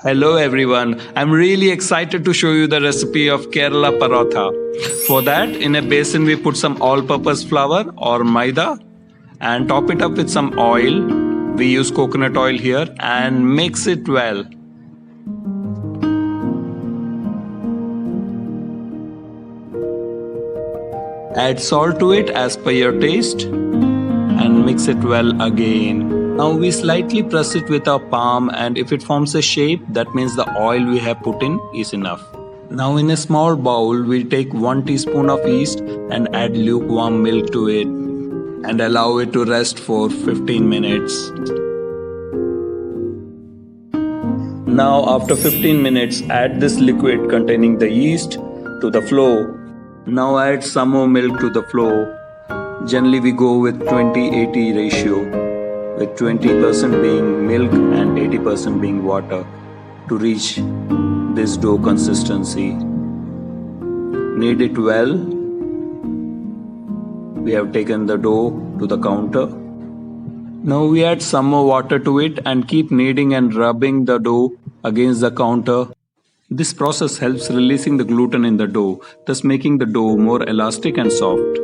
Hello everyone, I'm really excited to show you the recipe of Kerala Parotha. For that, in a basin we put some all-purpose flour or maida and top it up with some oil. We use coconut oil here and mix it well. Add salt to it as per your taste and mix it well again. Now we slightly press it with our palm, and if it forms a shape, that means the oil we have put in is enough. Now in a small bowl, we take 1 teaspoon of yeast and add lukewarm milk to it and allow it to rest for 15 minutes. Now after 15 minutes, add this liquid containing the yeast to the flow. Now add some more milk to the flow. Generally we go with 20-80 ratio, with 20% being milk and 80% being water to reach this dough consistency. Knead it well. We have taken the dough to the counter. Now we add some more water to it and keep kneading and rubbing the dough against the counter. This process helps releasing the gluten in the dough, thus making the dough more elastic and soft.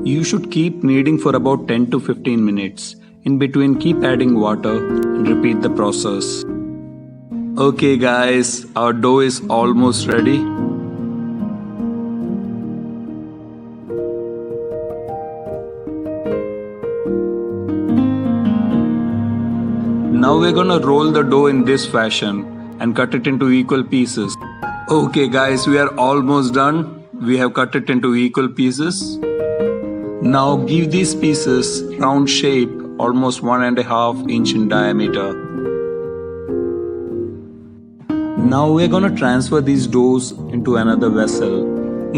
You should keep kneading for about 10 to 15 minutes. In between, keep adding water and repeat the process. Okay guys, our dough is almost ready. Now we're gonna roll the dough in this fashion and cut it into equal pieces. Okay guys, we are almost done. We have cut it into equal pieces. Now give these pieces round shape, almost 1.5 inch in diameter. Now we're gonna transfer these doughs into another vessel.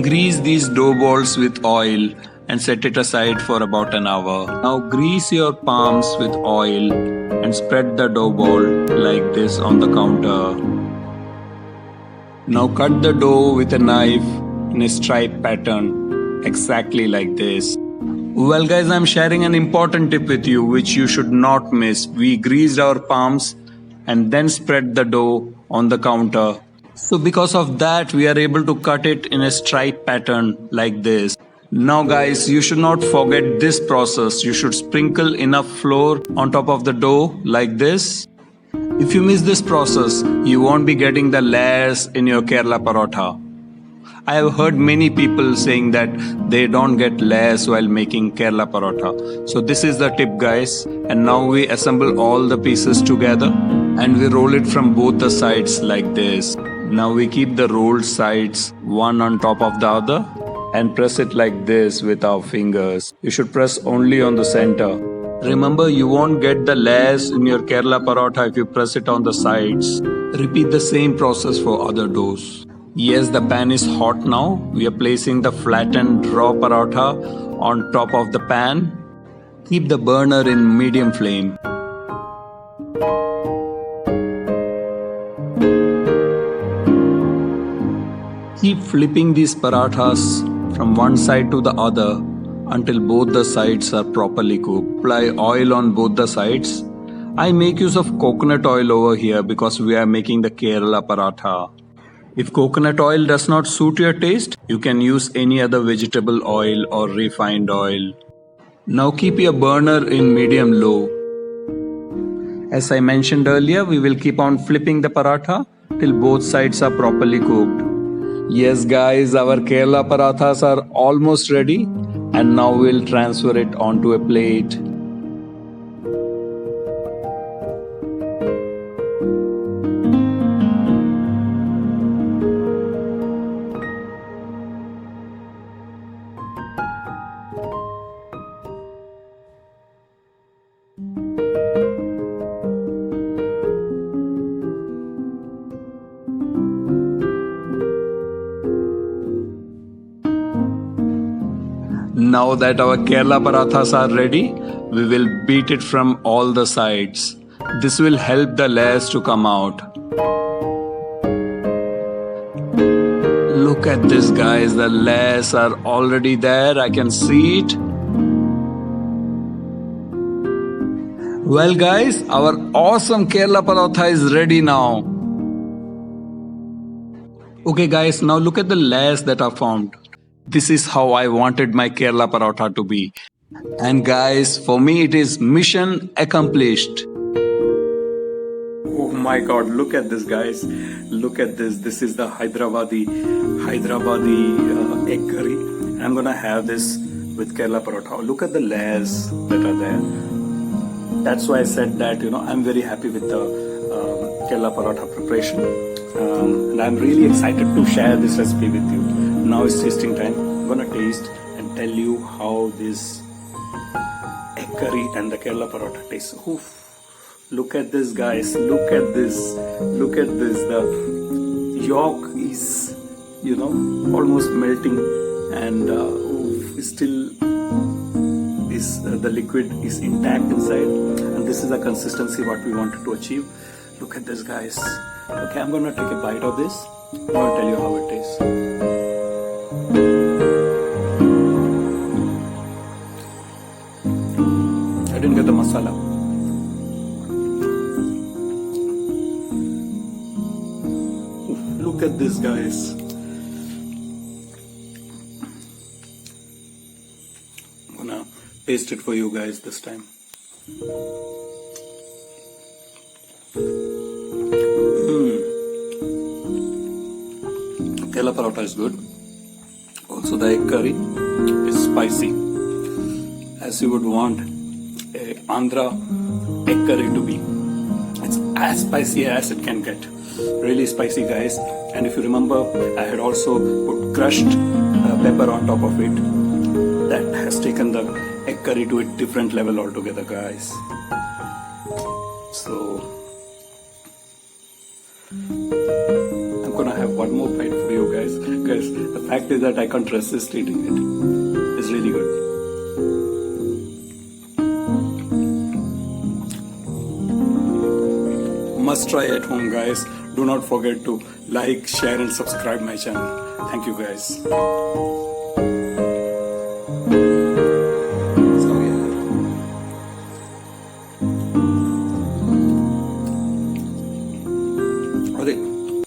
Grease these dough balls with oil and set it aside for about an hour. Now grease your palms with oil and spread the dough ball like this on the counter. Now cut the dough with a knife in a stripe pattern, exactly like this. Well guys, I'm sharing an important tip with you which you should not miss. We greased our palms and then spread the dough on the counter. So because of that, we are able to cut it in a stripe pattern like this. Now guys, you should not forget this process. You should sprinkle enough flour on top of the dough like this. If you miss this process, you won't be getting the layers in your Kerala Parotha. I have heard many people saying that they don't get layers while making Kerala Parotha. So this is the tip guys. And now we assemble all the pieces together and we roll it from both the sides like this. Now we keep the rolled sides one on top of the other and press it like this with our fingers. You should press only on the center. Remember, you won't get the layers in your Kerala Parotha if you press it on the sides. Repeat the same process for other doughs. Yes, the pan is hot now. We are placing the flattened raw paratha on top of the pan. Keep the burner in medium flame. Keep flipping these parathas from one side to the other until both the sides are properly cooked. Apply oil on both the sides. I make use of coconut oil over here because we are making the Kerala Paratha. If coconut oil does not suit your taste, you can use any other vegetable oil or refined oil. Now keep your burner in medium-low. As I mentioned earlier, we will keep on flipping the paratha till both sides are properly cooked. Yes guys, our Kerala parathas are almost ready and now we'll transfer it onto a plate. Now that our Kerala parathas are ready, we will beat it from all the sides. This will help the layers to come out. Look at this guys, the layers are already there, I can see it. Well, guys, our awesome Kerala paratha is ready now. Okay, guys, now look at the layers that are formed. This is how I wanted my Kerala paratha to be. And guys, for me, it is mission accomplished. Oh my god, look at this, guys. Look at this. This is the Hyderabadi egg curry. I'm gonna have this with Kerala paratha. Look at the layers that are there. That's why I said that, I'm very happy with the Kerala paratha preparation. And I'm really excited to share this recipe with you. Now it's tasting time. I'm gonna taste and tell you how this egg curry and the Kerala paratha tastes. Oof. Look at this, guys. Look at this. Look at this. The yolk is, almost melting, and still is the liquid is intact inside. And this is the consistency what we wanted to achieve. Look at this, guys. Okay, I'm gonna take a bite of this. I'm gonna tell you how it tastes. I didn't get the masala. Look at this, guys. I'm gonna taste it for you guys this time. Kerala paratha is good. Also, the egg curry is spicy, as you would want a Andhra egg curry to be. It's as spicy as it can get. Really spicy, guys. And if you remember, I had also put crushed pepper on top of it. That has taken the egg curry to a different level altogether, guys. So I'm gonna have one more bite for you guys, because the fact is that I can't resist eating it. It's really good. Must try at home, guys. Do not forget to like, share and subscribe my channel. Thank you, guys.